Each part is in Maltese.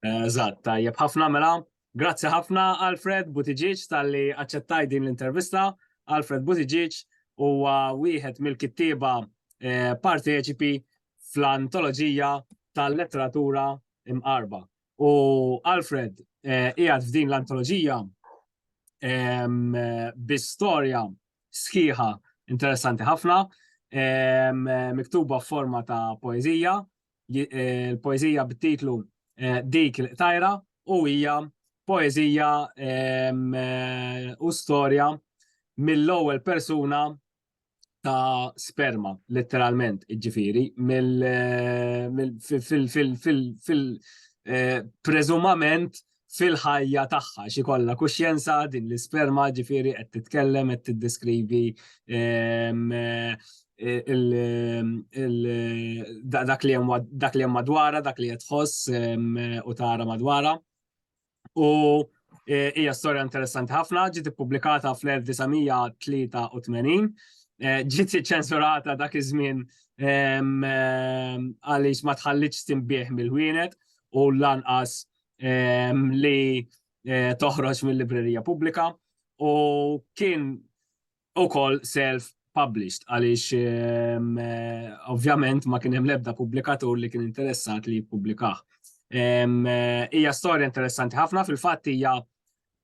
Eżatt, tajjeb ħafna mela. Grazzi ħafna Alfred Buttigieg tal-li aċċettaj din l-intervista. Alfred Buttigieg huwa wieħed mill-kittieba parteċipi fl-antoloġija tal-letteratura imqarba. U Alfred qiegħed f'din l-antoloġija bi-storja sħiħa interessanti ħafna, miktuba f'forma ta' poezija. Il-poezija bit-titlu Dik il-Tajra u hija poezija u storja mill-ewwel persuna ta' sperma, letteralment, ġifieri, preżumament fil-ħajja tagħha xi kollha kuxjenza din l-isperma ġifieri qed titkellem qed tiddeskrivi dak li hemm madwarha, dak li qed tħoss u tara madwarha. U hija storja interessanti ħafna, ġiet ippubblikata fl-1983, ġiet iċċensurata dak iż-żmien għaliex ma tħallitx tinbih mill-ħwienet u lanqas li toħroġ mill-librerija pubblika u kien ukoll self-published għaliex ovvjament ma kien hemm l-ebda pubblikatur li kien interessat li jippubblikah. Hija storja interessanti ħafna, fil-fatt hija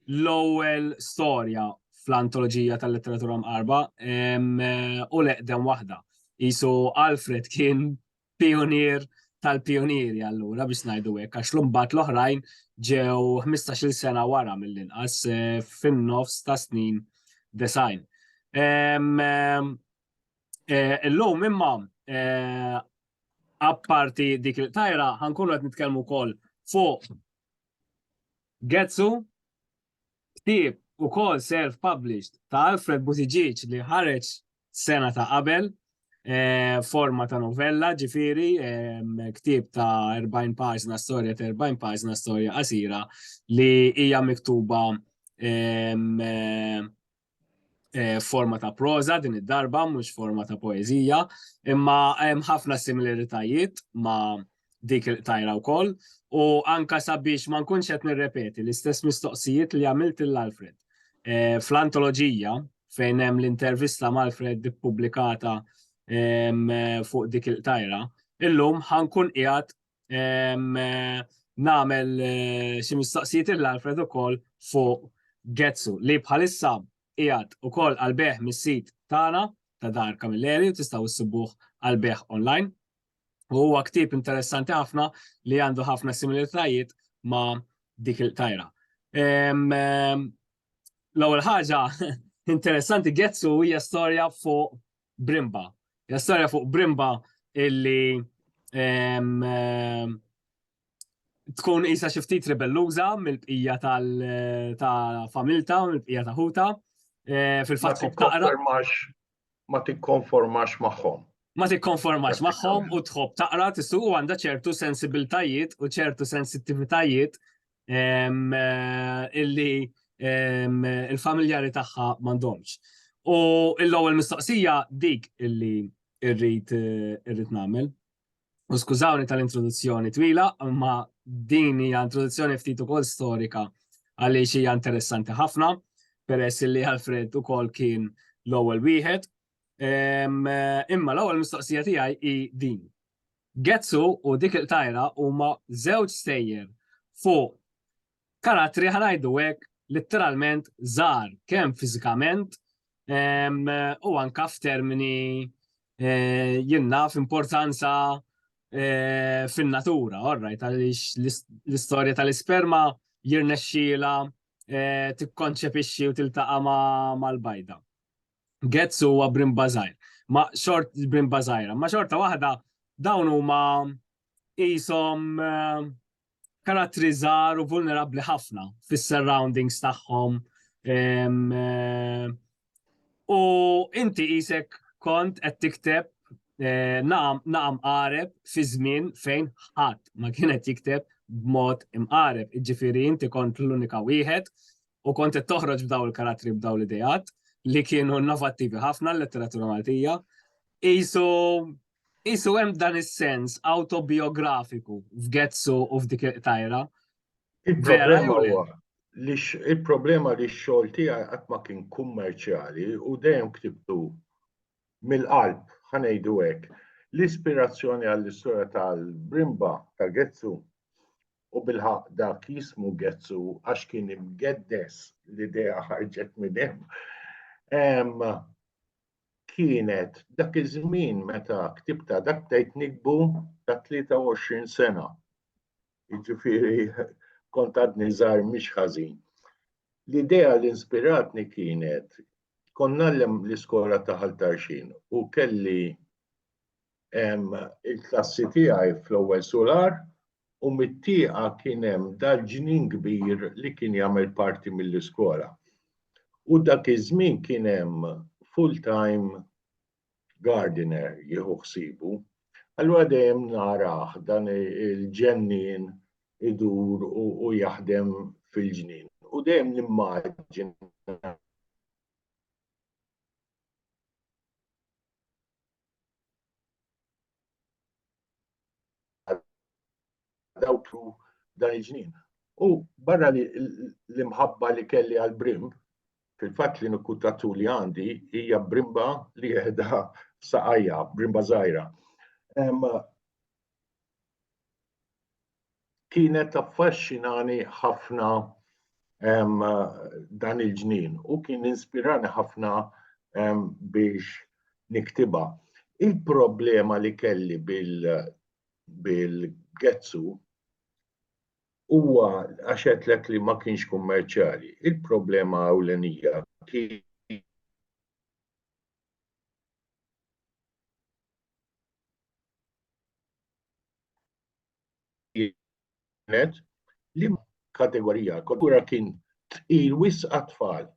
l-ewwel storja fl-antoloġija tal-letteratura mqarba u l-eqdem waħda. Isu Alfred kien pionier tal-pionieri allura biex ngħidu hekk għax l-imbagħad l-oħrajn ġew 15-il sena wara mill-inqas fin-nofs ta' snin design. Illum imma apparti dik il-tajra ħankunu qed nitkellmu wkoll fuq Getsu, ktieb ukoll self-published ta' Alfred Buttigieg li ħareġ sena ta' qabel, forma ta' novella, ġifieri, ktieb ta' 40 paġna storja ta' 40 paġna storja qasira li hija miktuba forma ta' proza din id-darba, mhux forma ta' poezija, imma hemm ħafna similaritajiet ma' dik il-tajra wkoll u anka sabiex ma nkunx qed nirrepeti l-istess mistoqsijiet li għamilt l-Alfred. Fl-antoloġija fejn hemm l-intervista mal-Alfred ippubblikata fuq dik il-tajra, illum ħankun qiegħed nagħmel xi mistoqsijiet l-Alfred ukoll fuq Getsu li bħalissa qiegħed ukoll għall-beħ mis-sit tagħna ta' Dar Kamilleri u tistgħu ssibuh għall-beħ online. U huwa ktieb interessanti ħafna li għandu ħafna similaritajiet ma' dik il-tajra. L-ewwel ħaġa interessanti Getsu hija storja fuq Brimba. Hija storja fuq Brimba illi tkun qisha xi ftit ribelluża mill-bqija ta' familta, mill-bqija ta' ħuta. Fil-fatt taqra. Ma tikkonformax magħhom. Ma tikkonformax magħhom u tħobb taqra tissu u għandha ċertu sensibiltajiet u ċertu sensittivitajiet illi il-familjari tagħha m'għandhomx. U l-ewwel mistoqsija dik illi rrid nagħmel. U skużawni tal-introduzzjoni twila, ma din hija introduzzjoni ftit ukoll storika għaliex hija interessanti ħafna peress illi Alfred ukoll kien l-ewwel wieħed. Imma l-ewwel mistoqsija tiegħi hi din. Getsu u dik il-tajra huma żewġ stejjer fuq karattri ħanajdu hekk letteralment żgħar kemm fiżikament u anke f'termini jinnaf importanza fin-natura, orrajt għaliex l-istorja tal-isperma jirnexxiela tikkonċepixxi u tiltaqa' mal-bajda. Getsu huwa Brimba żgħir, ma Brimba żgħira, ma xorta waħda dawn huma qishom karattri żgħar u vulnerabbli ħafna fis-surroundings tagħhom. U inti qisek kont qed tikteb naqam qareb fi żmien fejn ħadd ma kien qed jikteb b'mod imqareb. Jiġifieri inti kont l-unika wieħed u kont qed toħroġ b'dawn il-karattri b'dawn l-idejat li kienu innovattivi ħafna l-letteratura Maltija. Isu hemm dan is-sens autobiografiku f'Getsu u f'dik il-tajra Vera jew le? Il-problema li x-xogħol tiegħi qatt ma kien kummerċjali u dejjem ktibtu mill-qalb, ħanejdu hekk. L-ispirazzjoni għall-istorja tal-Brimba ta' Getzu u bil-ħaq dak jismu Getzu għax kien imgeddes l-idea ħarġet minn hemm kienet dak iż-żmien meta ktibta dak bdejt nikbu ta' 23 sena. Jiġifieri kont għadni żgħar mhix ħażin. L-idea li inspiratni kienet konna l-iskola ta' Ħaltarxin u kelli il-klassi tiegħi fl-ewwel solar u mit-tieqa kien hemm dal-ġnien kbir li kien jagħmel parti mill-iskola. U dak iż-żmien kien hemm full-time gardener jieħu ħsiebu. Allura dejjem narah dan il-ġennien idur u jaħdem fil-ġnien. U dejjem nimmaġina dawk dan il-ġnien. U barra l-imħabba li kelli għal-brimb, fil-fatt li nikkutatu li għandi hija brimba li qiegħda f'saqajja, brimba żgħira. Kienet affaxxinani ħafna dan il-ġnien u kien inspirani ħafna biex niktibha. Il-problema li kelli bil-Getzu huwa għax għedlek li ma kienx kummerċjali. Il-problema ewlenija kienet li kategorija kultura kien tqil wisq tfal.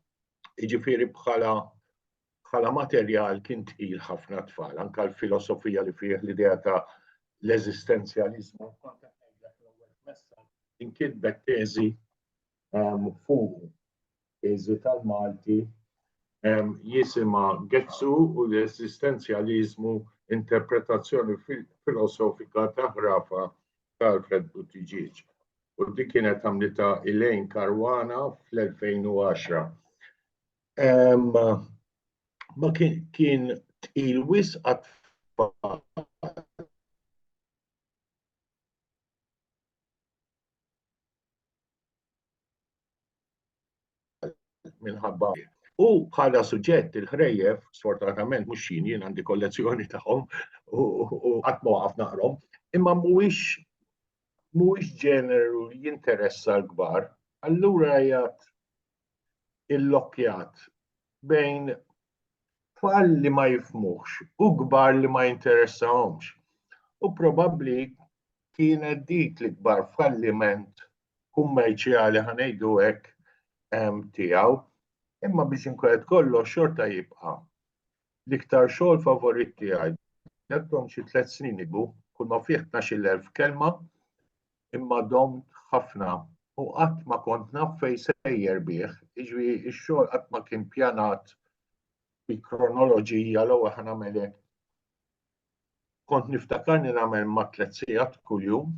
Jiġifieri bħala materjal kien tqil ħafna tfal, anke l-filosofija li fih l-idea ta' l-eżistenzjaliżmu. Inkitbet teżi fuq teżi tal-Malti jisimha Getzu u l-eżistenzjaliżmu interpretazzjoni filosofika ta' ħrafa ta' Alfred Buttigieg. U dik kienet għamlita Elaine Caruana fl-2010. Ma kien tqil wisq għat-tfal minħabba. U bħala suġġett il-ħrejjef, sfortunatament mhux jien għandi kollezzjoni tagħhom u qatt ma waqaf naqrhom, imma mhuwiex ġeneru li jinteressa l-kbar. Allura jgħid il-lokkjat bejn tfal li ma jifhmux u kbar li ma jinteressahomx. U probabbli kienet dik l-ikbar falliment kummerċjali ħanejdu hekk tiegħu. Imma biex inkwered kollox xorta jibqa' l-iktar xogħol favorit tiegħi. Nettom xi 3 snin ilu, kull ma fih 12,000 kelma, imma domt ħafna u qatt ma kont naf fejn sejjer bih. Jiġri x-xogħol qatt ma kien pjanat bi kronoloġija l-ewwel ħanagħmel hekk. Kont niftakarni nagħmel ma' 3 sigħat kuljum.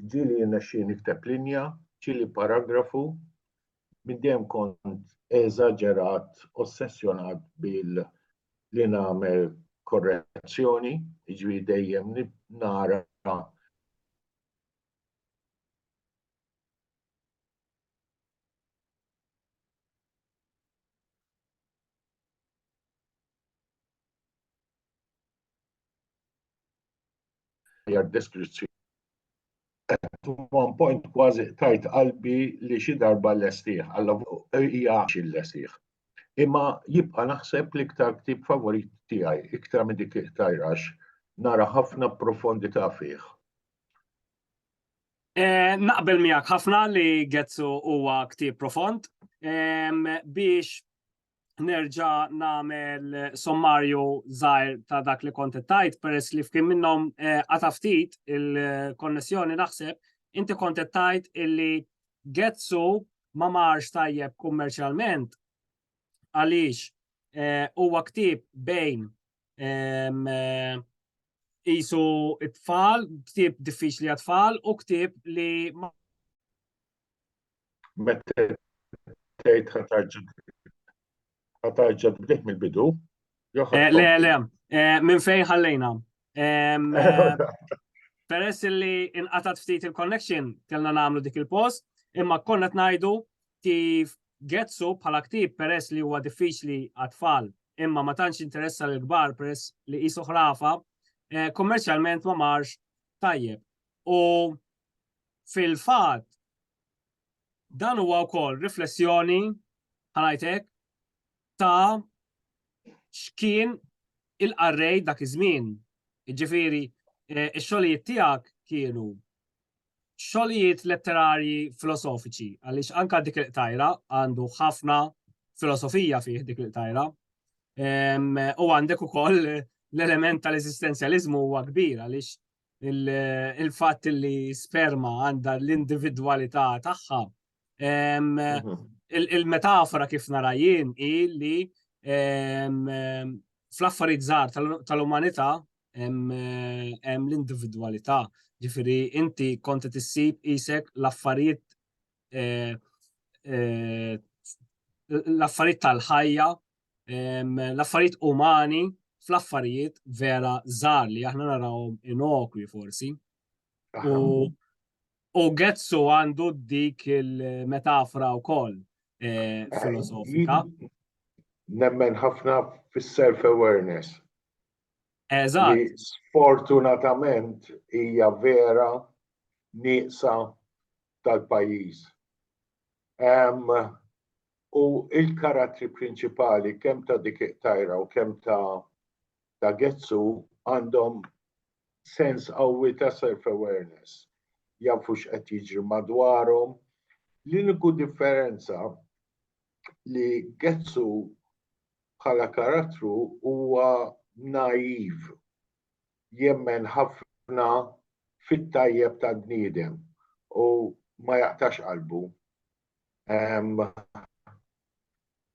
Ġieli jirnexxie nikteb linja, ġieli paragrafu, minn dejjem kont eżaġerat, ossessjonat li nagħmel korrezzjoni, jiġri dejjem nara deskrizzjoni. One point kważi tajt qalbi li xi darba l-lestih, alla hija l-lestih. Imma jibqa' naħseb l-iktar ktieb favorit tiegħi, iktar minn dik tajrax, nara ħafna profondità fih. Naqbel miegħek ħafna li Getzu huwa ktieb profond. Biex nerġa' nagħmel sommarju żgħir ta' dak li kont tajt peress li fkien minnhom għata ftit il-konnessjoni naħseb inti kont tajt illi Getzu ma marx tajjeb kummerċjalment għaliex huwa ktieb bejn qisu t-tfal, ktieb diffiċli għat-tfal u ktieb li Meta tgħid ħatarġa tbdih mill-bidu. Le, minn fejn ħallejna. Peress li inqatat ftit il-connection kellna nagħmlu dik il-post, imma konna ngħidu kif Getsu bħala ktib peress li huwa diffiċli għat-tfal, imma ma tantx interessa l-kbar peress li qisu ħrafa, kommerċjalment ma marx tajjeb. U fil-fatt dan huwa wkoll riflessjoni ħanajtek ta' x'kien il-qarrej dak iż-żmien. Jiġifieri ix-xogħlijiet tiegħek kienu xogħlijiet letterarji filosofiċi, għaliex anke dik il-qtajra għandu ħafna filosofija fih dik il-qtajra. U għandek ukoll l-element tal-eżistenzjaliżmu huwa kbir għaliex il-fatt li sperma għandha l-individwalità tagħha. Il-metafora kif nara jien hi li fl-affarijiet żgħar tal-umanità hemm l-individwalità. Ġifieri inti kont tissib isek l-affarijiet tal-ħajja, l-affarijiet umani fl-affarijiet vera żgħar li aħna narawhom inokwi forsi. U Getsu għandu dik il-metafora wkoll filosofika. Nemmen ħafna fis-self-awareness. Eżatt. Li sfortunatament hija vera nieqsa tal-pajjiż. U il-karattri prinċipali kemm ta' dik it-tajra u kemm ta' Getsu għandhom sens qawwi ta' self-awareness. Jafu x'qed jiġri madwarhom. L-uniku differenza li Getsu bħala karattru huwa naiv, jemmen ħafna fit-tajjeb tal-bniedem u ma jaqtax qalbu.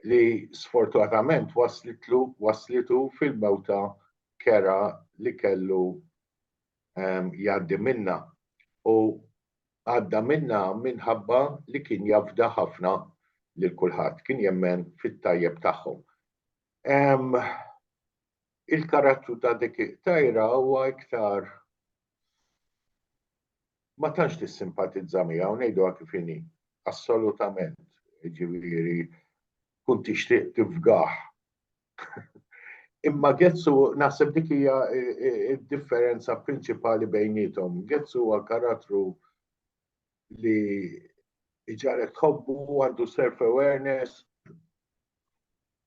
Li sfortunatament waslitu fil-mewta kera li kellu jgħaddi minna u għadda minna minħabba li kien jafda ħafna lil kulħadd, kien jemmen fit-tajjeb tagħhom. Il-karattru ta' dik tajra huwa iktar ma tantx tissimpatizza miegħu ngħiduha kif inhi, assolutament. Ġifieri kun tixtieq tifgah. Imma Getsu naħseb dik hija d-differenza prinċipali bejniethom. Getsu huwa karattru li ġarek tħobbu għandu self-awareness.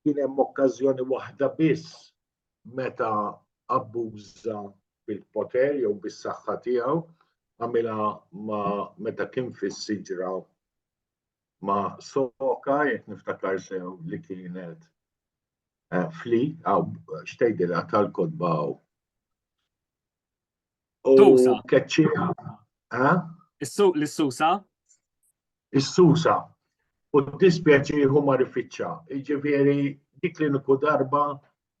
Kien hemm okkażjoni waħda biss meta abbuża bil-poter jew bis-saħħa tiegħu għamilha meta kien fis-siġra ma' soka jekk niftakar sew li kienet fli xtejdilha tal-kotba u keċċiha. Is-Susa? Is-Susa. U dispjaċi huma rifiċċa. Jiġifieri dik l-iniku darba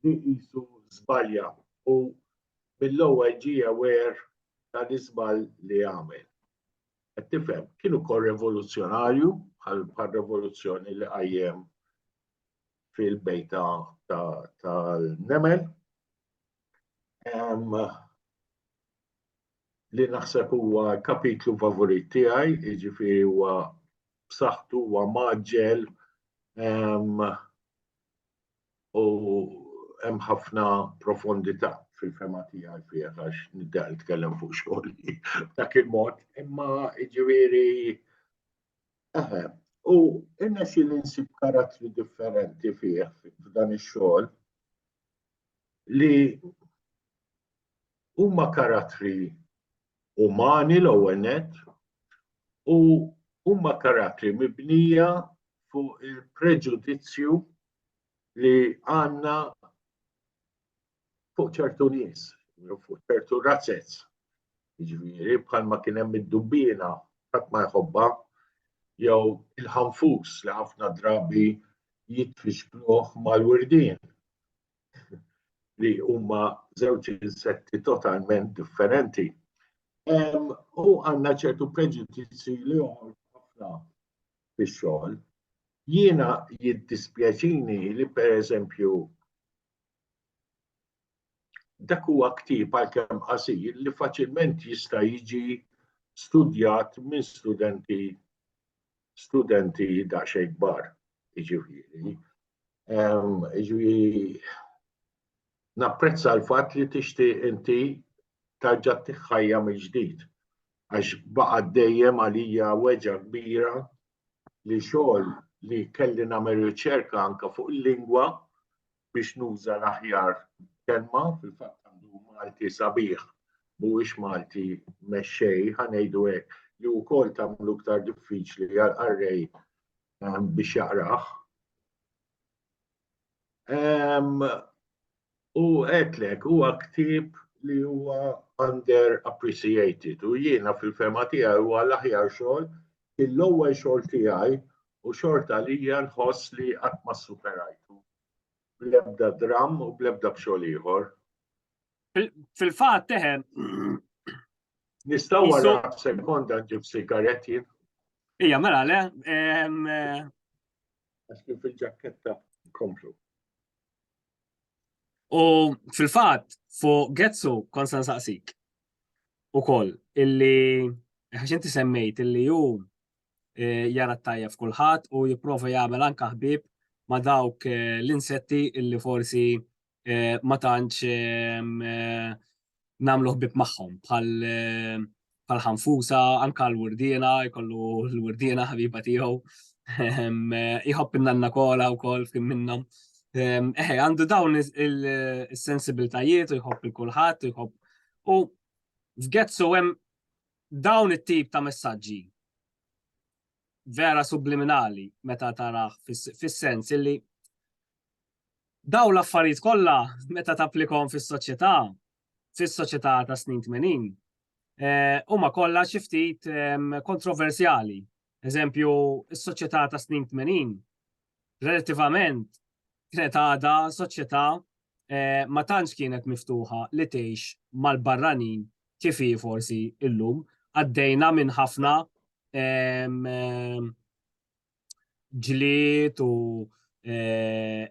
li qisu żbalja u mill-ewwel ġie aware tal-iżball li għamel. Qed tifhem, kien ukoll rivoluzzjonarju bħal-rivoluzzjoni li qajjem fil-bejta tal-Nemel. Li naħseb huwa kapitlu favorit tiegħi, jiġifieri huwa b'saħħtu huwa maġġel u hemm ħafna profondità fil-fema tiegħi fih għax nibda nitkellem fuq xogħli dak il-mod, imma jiġifieri u irnexxi li nsib karattri differenti fih f'dan ix-xogħol li huma karattri umani l-ewwel nett u huma karattri mibnija fuq il-preġudizzju li għandna fuq ċertu nies, fuq ċertu razzezz. Jiġifieri bħalma kien hemm id-dubbiena ħadd ma jħobbha jew il-ħanfus li ħafna drabi jitfixkluh mal-wirdien li huma żewġ insetti totalment differenti. U għandna ċertu preġudizzi li ħafna fix-xogħol. Jiena jiddispjaċini li pereżempju dak huwa ktieb għalkemm qasir li faċilment jista' jiġi studjat minn studenti daqsxejn kbar, jiġifieri. Jiġifieri napprezza l-fatt li tixtieq inti tarġa' tħajja mill-ġdid għax baqa' dejjem għalija weġa kbira li xogħol li kelli nagħmel riċerka anke fuq il-lingwa biex nuża l-aħjar kelma fil-fatt għandu Malti sabiħ mhuwiex Malti mexxej ħanejdu hekk li wkoll tagħmlu iktar diffiċli għall-qarrej biex jaqrah. U għetlek huwa ktieb li huwa underappreciated u jiena fil-fema tiegħi huwa l-aħjar xogħol l-ewwel xogħol tiegħi u xorta li nħoss li qatt ma superajtu. Bl-ebda dram u bl-ebda b'xogħol ieħor. Fil-fatt teħen. Nistgħu wara sekonda nġib sigaretti. Ija, mela le. Għax kif il-ġakketta komplu. U fil-fatt fuq Getzu kont se nsaqsik ukoll illi għax inti semmejt illi hu jara t-tajjeb f'kulħadd u jipprova jagħmel anke ħbieb ma' dawk l-insetti illi forsi ma tantx nagħmlu ħbieb magħhom bħal ħanfusa anke l-wirdiena jkollu l-wirdiena ħabiba tiegħu jħobb in-nanna kola wkoll f'kien minnhom. Għandu dawn is-sensibiltajiet u jħobb il-kulħadd u jħobb u f'Getzu hemm dawn it-tip ta' messaġġi vera subliminali meta taraħ fis-sens illi daw l-affarijiet kollha meta tapplikhom fis-soċjetà ta' snin 80 huma kollha xi ftit kontroversjali. Eżempju, is-soċjetà ta' snin 80 relattivament kienet għadha soċjetà ma tantx kienet miftuħa li tgħix mal-barranin kif hi forsi illum għaddejna minn ħafna ġlied u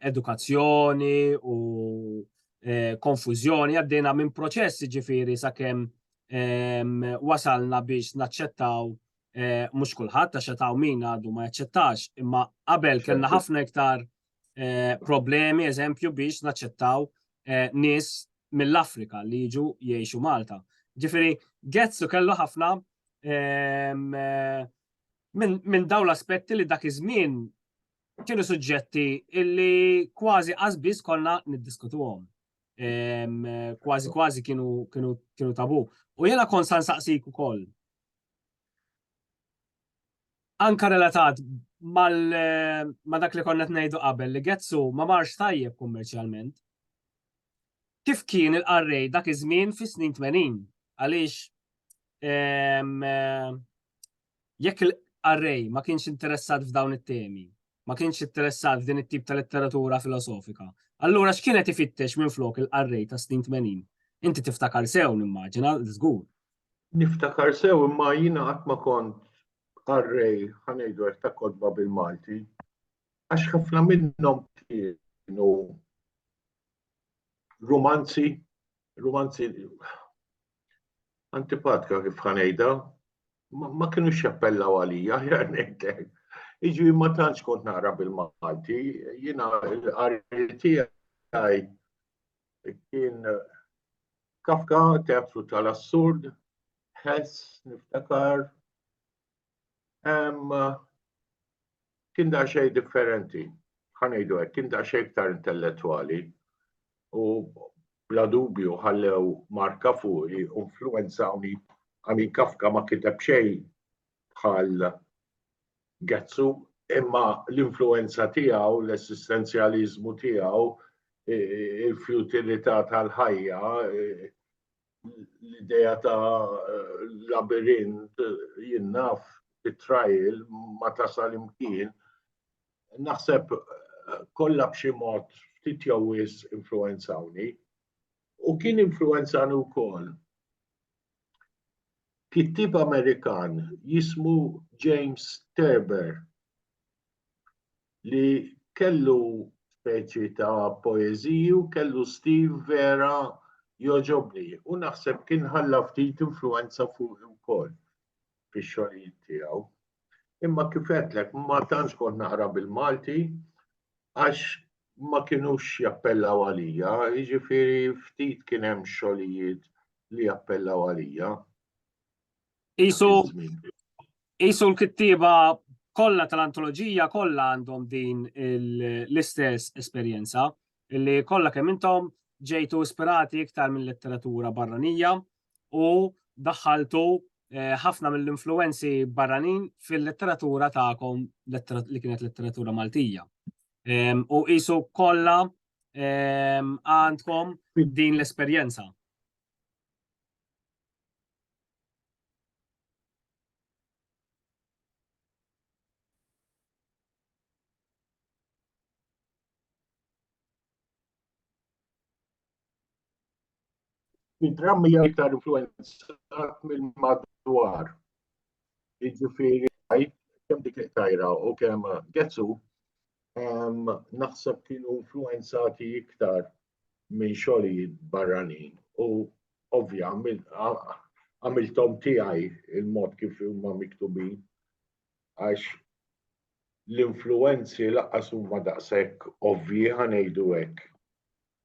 edukazzjoni u konfużjoni għaddejna minn proċessi ġifieri sakemm wasalna biex naċċettaw mhux kulħadd taxxettaw min għadu ma jaċċettax imma qabel kellna ħafna iktar problemi eżempju biex naċċettaw nies mill-Afrika li jiġu jgħixu Malta. Ġifieri Getzu kellu ħafna minn dawn l-aspetti li dak iż-żmien kienu suġġetti illi kważi qasbis konna niddiskutuhom. Kważi kienu tabu. U jiena kont se nsaqsik ukoll. Anka relatat ma' dak li konna ngħidu qabel li Getzu ma marx tajjeb kummerċjalment. Kif kien il-qarrej dak iż-żmien fis-snin 80? Għaliex jekk il-qarrej ma kienx interessat f'dawn it-temi, ma kienx interessat f'din it-tip ta' letteratura filosofika, allura x'kienet ifittex minflok il-qarrej ta' snin 80? Inti tiftakar sew nimmaġina, żgur. Niftakar sew imma jiena qatt ma kont qarrej ħanejdu hekk ta' kotba bil-Malti għax ħafna minnhom kienu romanzi antipatika kif ħanejda, ma kienux jappellaw għalija, ngħidlek. Jiġri ma tantx kont naqra bil-Malti, jiena l-qarri tiegħi kien Kafka, Teatru tal-Assurd, Hess, niftakar. Kien daqsxejn differenti, ħanejdu hekk, kien daqsxejn iktar intellettwali u bla dubju ħallew marka fuqi influenzawni għamin Kafka ma kiteb xejn bħal Getzu imma l-influenza tiegħu, l-essistenzjaliżmu tiegħu, il-futilità tal-ħajja, l-idea ta' labirint jinnaf it-trajl ma tasal imkien, naħseb kollha b'xi mod ftit jew influenzawni. U kien influenzani wkoll kittib Amerikan jismu James Thurber li kellu speċi ta' poeziju, kellu stil vera joġobni. U naħseb kien ħalla ftit influenza fuq ukoll fix-xogħlijiet tiegħu. Imma kif għedlek, ma tantx kont naqra bil-Malti għax ma kienux jappellaw għalija, jiġifieri ftit kien hemm xogħlijiet li jappellaw għalija. Isu l-kittieba kollha tal-antoloġija kollha għandhom din l-istess esperjenza li kollha kemm intom ġejtu ispirati iktar mill-letteratura barranija u daħħaltu ħafna mill-influenzi barranin fil-letteratura tagħkom li kienet letteratura Maltija. U isu kollha għandkom din l-esperjenza. Id-drammi iktar influenzat mill-madwar. Jiġifieri kemm dik tajra u kemm Getzu naħseb kienu influenzati iktar minn xogħlijiet barranin. U ovvja għamilthom tiegħi il-mod kif huma miktubin għax l-influenzi laqqas huma daqshekk ovvji ħanejdu hekk.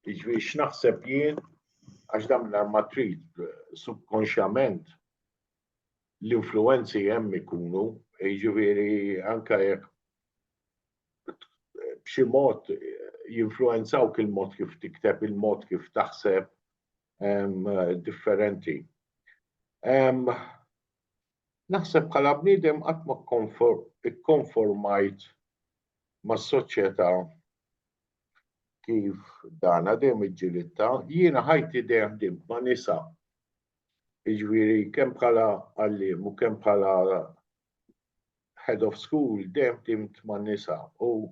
Jiġifieri x'naħseb jien għax damna ma trid subkonxjament l-influenzi hemm ikunu, jiġifieri anke jekk b'xi mod jinfluenzawk il-mod kif tikteb, il-mod kif taħseb differenti. Naħseb bħala bniedem qatt ma ikkonformajt mas-soċjetà kif dana dejjem iġġilitta, jiena ħajti dejjem ħdimt ma' nisa. Jiġifieri kemm bħala għalliem u kemm bħala head of school dejjem ħdimt ma' nisa. U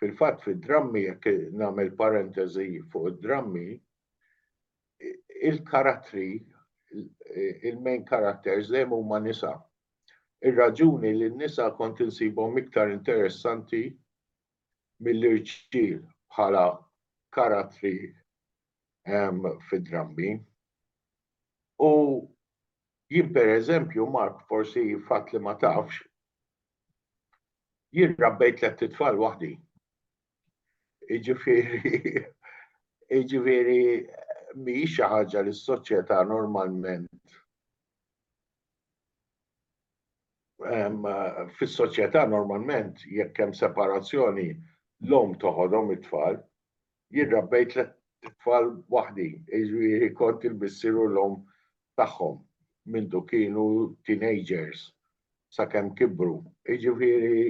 fil-fatt fid-drammi jekk nagħmel parentesi fuq id-drammi, il-karattri, il-main characters dejjem huma nisa. Ir-raġuni li n-nisa kont insibhom iktar interessanti mill-irġiel bħala karattri fid-drammi. U jien pereżempju, Mark, forsi fatt li ma tafx, jien rabbejt tliet tfal waħdi. Jiġifieri mhijiex xi ħaġa li s-soċjetà normalment fis-soċjetà normalment jekk hemm separazzjoni l-om toħodhom it-tfal, jien rabbejt tliet tfal waħdi, jiġifieri kont il-missieru l-om tagħhom mindu kienu teenagers sakemm kibru. Jiġifieri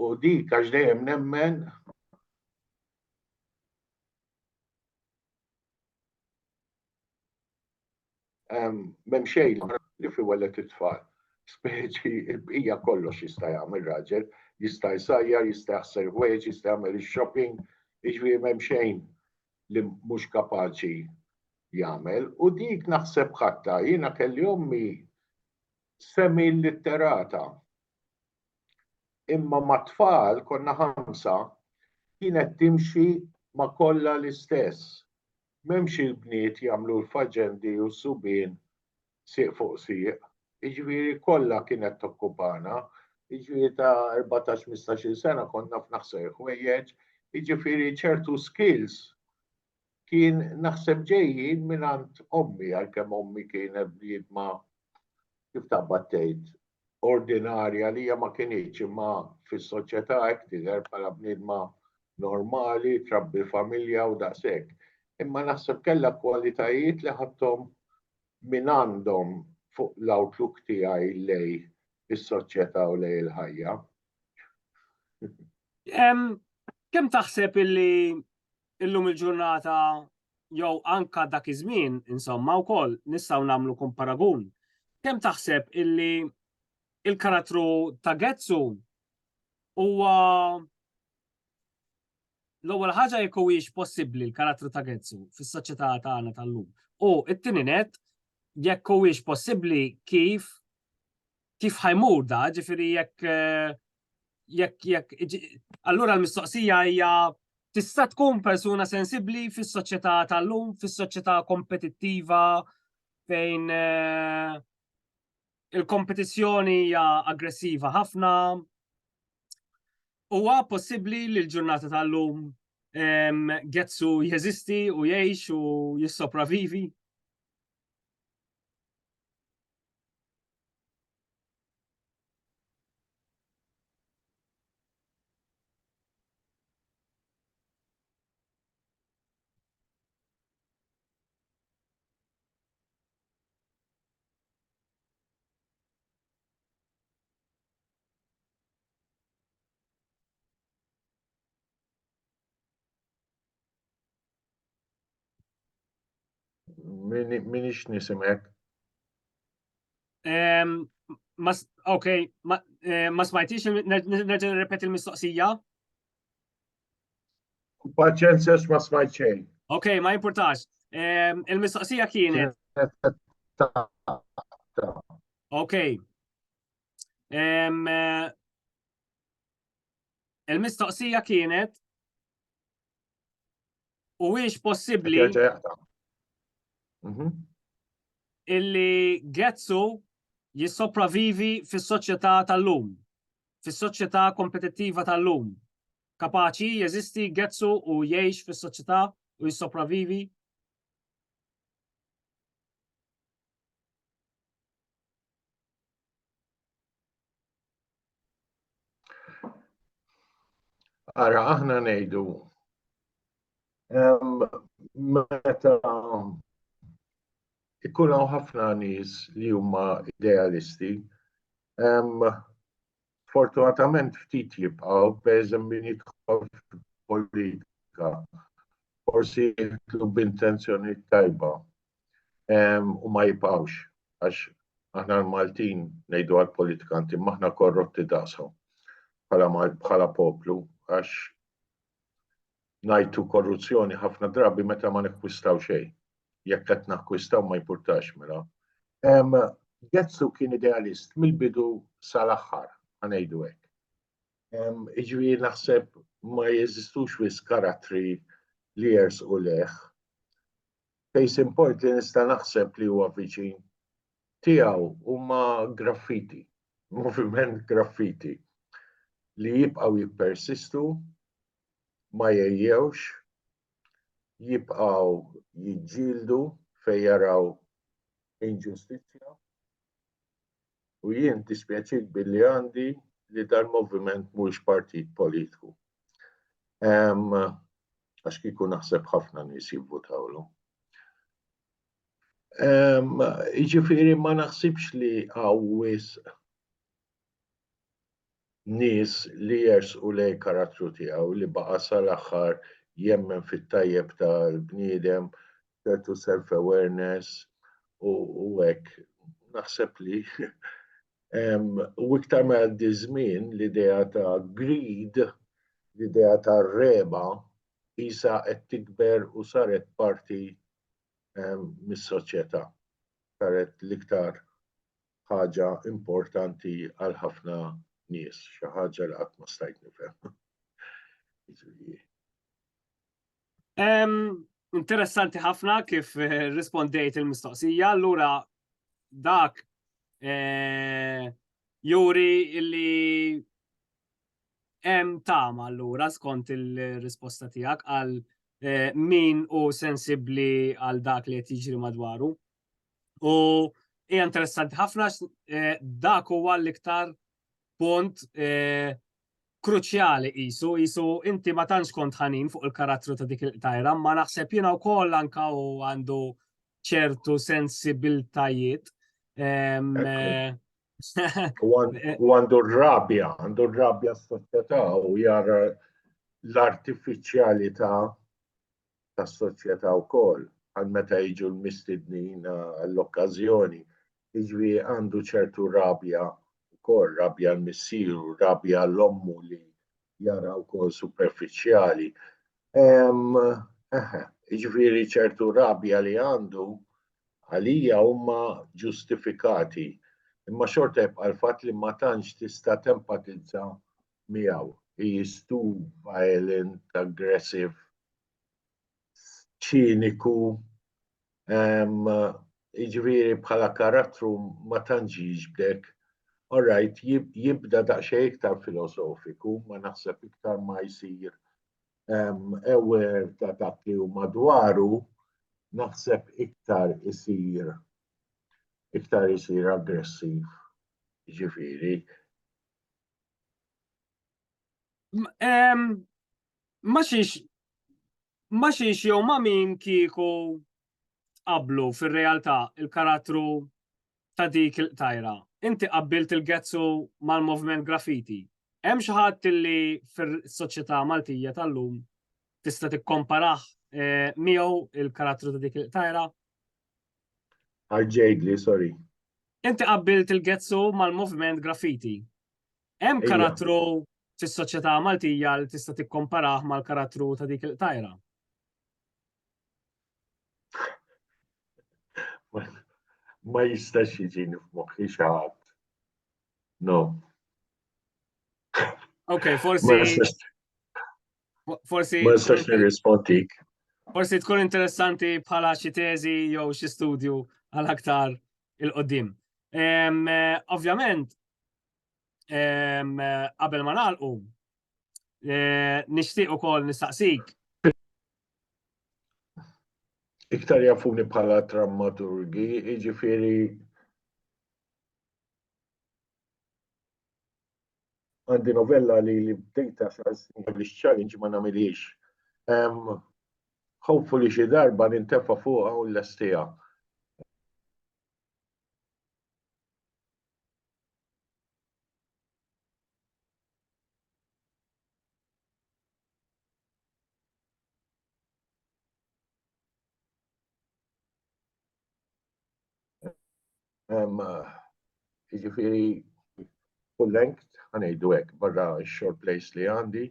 u dik għax dejjem nemmen m'hemm xejn li fi weled it-tfal. Speċi hija kollox jista' jagħmel raġel, jista' jsajjar, jista' jaħsel ħwejjeġ, jista' jagħmel ix-shopping, jiġifieri m'hemm xejn li mhux kapaċi jagħmel. U dik naħseb ħatta, jiena kelli ommi semi litterata. Imma ma' tfal konna 5 kienet timxi ma' kollha l-istess. M'hemmx il-bniet jagħmlu l-faġendi u s-subien sieq fuq sieq. Jiġifieri kollha kienet tokkupana, jiġifieri ta' 14-15 sena konna f'naħsel ħwejjeġ, jiġifieri ċertu skills kien naħseb ġejjin mingħand ommi għalkemm ommi kienet bniedma kif taqbad tgħid ordinarja li hija ma kienx imma fis-soċjetà hekk tidher bħala bniedma normali, trabbi familja u daqshekk. Imma naħseb kellha kwalitajiet li ħadthom minn għandhom fuq l-outlook tiegħi lej is-soċjetà u lej il-ħajja. Kemm taħseb illi illum il-ġurnata jew anka dak iż-żmien insomma wkoll nistgħu nagħmlu komparagun. Kemm taħseb illi il-karattru ta' Getzu huwa l-ewwel ħaġa jekk huwiex possibbli l-karattru ta' Getzu fis-soċjetà tagħna tal-lum. U t-tieni nett jekk huwiex possibbli kif kif ħajmur da, ġifieri allura l-mistoqsija hija tista' tkun persuna sensibbli fis-soċjetà tal-lum, fis-soċjetà kompetittiva fejn il-kompetizzjoni hija aggressiva ħafna. Huwa possibbli li l-ġurnata tal-lum Getsu jeżisti u jgħix u jissopravivi? Minix nisimek. Okay, ma smajtix nerġa' nirrepeti l-mistoqsija? Paċenzja ma smajt xejn. Okay, ma importax. Il-mistoqsija kienet. Okay. Il-mistoqsija kienet huwiex possibbli illi Getsu jissopravivi fis-soċjetà tal-lum, fis-soċjetà kompetittiva tal-lum. Kapaċi jeżisti Getsu u jgħix fis-soċjetà u jissopravivi? Ara, aħna ngħidu meta ikunu ħafna nies li huma idealisti, fortunatament ftit jibqgħu pereżem min jidħol politika, forsi jidħlu b'intenzjoni tajba u ma jibqgħux għax aħna l-Maltin ngħidu għall-politikanti maħna korrotti daqshom bħala poplu għax ngħidu korruzzjoni ħafna drabi meta ma nekkwistaw xejn. Jekk qed nakkwistaw ma jimpurtax mela. Getsu kien idealist mill-bidu sal-aħħar, ngħidu hekk. Jiġifieri naħseb ma jeżistux wis karattri li jersqu leħ. Case in point li nista' naħseb li huwa viċin tiegħu huma graffiti, moviment graffiti li jibqgħu jippersistu, ma jgħejjewx, jibqgħu jiġġieldu fejn jaraw inġustizzja u jien dispjaċik billi għandi li dal-moviment mhuwiex partit politiku. Għax kieku naħseb ħafna nies jivvutawlu. Jiġifieri ma naħsibx li wisq nies li jersqu lejn karattru tiegħu li baqa' sal-aħħar jemmen fit-tajjeb tal-bniedem, ċertu self-awareness u hekk. Naħseb li u iktar ma jgħaddi żmien l-idea ta' greed, l-idea ta' reba isa qed tikber u saret parti mis-soċjetà. Saret l-iktar ħaġa importanti għal ħafna nies, xi ħaġa li qatt ma stajt nifhem. Interessanti ħafna kif rispondejt il-mistoqsija, allura dak juri illi hemm tama allura skont il-risposta tiegħek għal min hu sensibbli għal dak li qed jiġri madwaru. U hija interessanti ħafna dak huwa l-iktar punt kruċjali qisu inti ma tantx kont ħanin fuq il-karattru ta' dik il-qtajra, ma naħseb jiena wkoll anke għandu ċertu sensibiltajiet. U għandu r-rabja s-soċjetà u jara l-artifiċjalità tas-soċjetà wkoll għal meta jiġu l-mistednin għall-okkażjoni. Jiġri għandu ċertu rabja wkoll, rabja l-missieru, rabja l-ommu li jara wkoll superfiċjali. Jiġifieri ċertu rabja li għandu għalija huma ġustifikati. Imma xorta jibqa' l-fatt li ma tantx tista' tempatizza miegħu. He is too violent, aggressive, ċiniku, jiġifieri bħala karattru ma tantx jiġbdek. All right, jibda daqsxejn iktar filosofiku, ma naħseb iktar ma jsir aware ta' dak li hu madwaru, naħseb iktar isir aggressiv. Jiġifieri. Ma xiex jew ma' min kieku qablu fir-realtà il-karattru ta' dik il-tajra. Inti qabbilt il-Gezzu mal-movement graffiti. Hemm xi ħadd illi fis-soċjetà Maltija tal-lum tista' tikkomparah miegħu il-karattru ta' dik il-tajra? Ħarġejdli, sorry. Inti qabbilt il-Gezzu mal-movement graffiti. Hemm karattru fis-soċjetà Maltija li tista' tikkomparah mal-karattru ta' dik il-tajra? Ma jistax jiġini f'moħħi xi ħadd. No. Okay, Ma nistax nirrispondik. Forsi tkun interessanti bħala xi teżi jew xi studju għal aktar il-qoddim. Ovvjament, qabel ma nagħlqu, nixtieq ukoll nistaqsik. Iktar jafuni bħala drammaturgi, jiġifieri għandi novella li bdejta li challenge ma nagħmilix. Hopefully xi darba nintefa' fuqha u nlestiha. Jiġifieri full length ħanejdu hekk barra x-short plays li għandi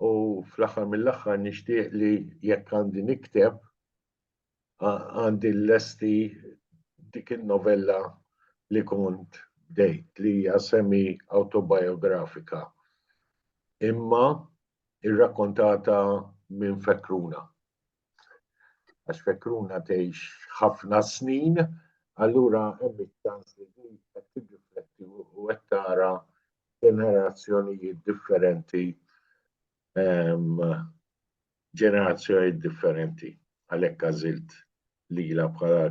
u fl-aħħar mill-aħħar nixtieq li jekk għandi nikteb għandi lesti dik il-novella li kont bdejt li hija semi autobiografika imma irrakkontata minn Fekruna. Għax Fekruna tgħix ħafna snin, allura hemm iċ-ċans li qed tirrifletti u qed tara ġenerazzjonijiet differenti, ġenerazzjonijiet differenti. Għalhekk għażilt lilha bħala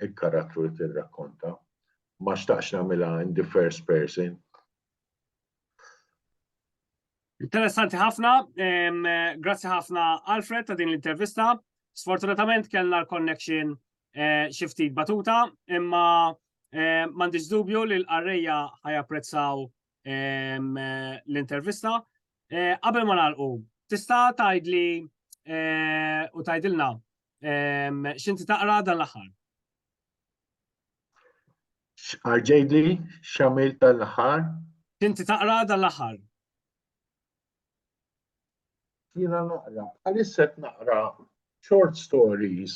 il-karattru li tirrakkonta. Ma xtaqx nagħmilha in the first person. Interessanti ħafna, grazzi ħafna Alfred ta' din l-intervista. Sfortunatament kellna l-connection xi ftit batuta, imma m'għandix dubju li l-qarrejja ħajapprezzaw l-intervista. Qabel ma nagħlqu, tista' tgħidli u tgħidilna x'inti taqra dan l-aħħar? Ħarġejdli x'għamilt dan l-aħħar? X'inti taqra dan l-aħħar? Jiena naqra, bħalissa qed naqra short stories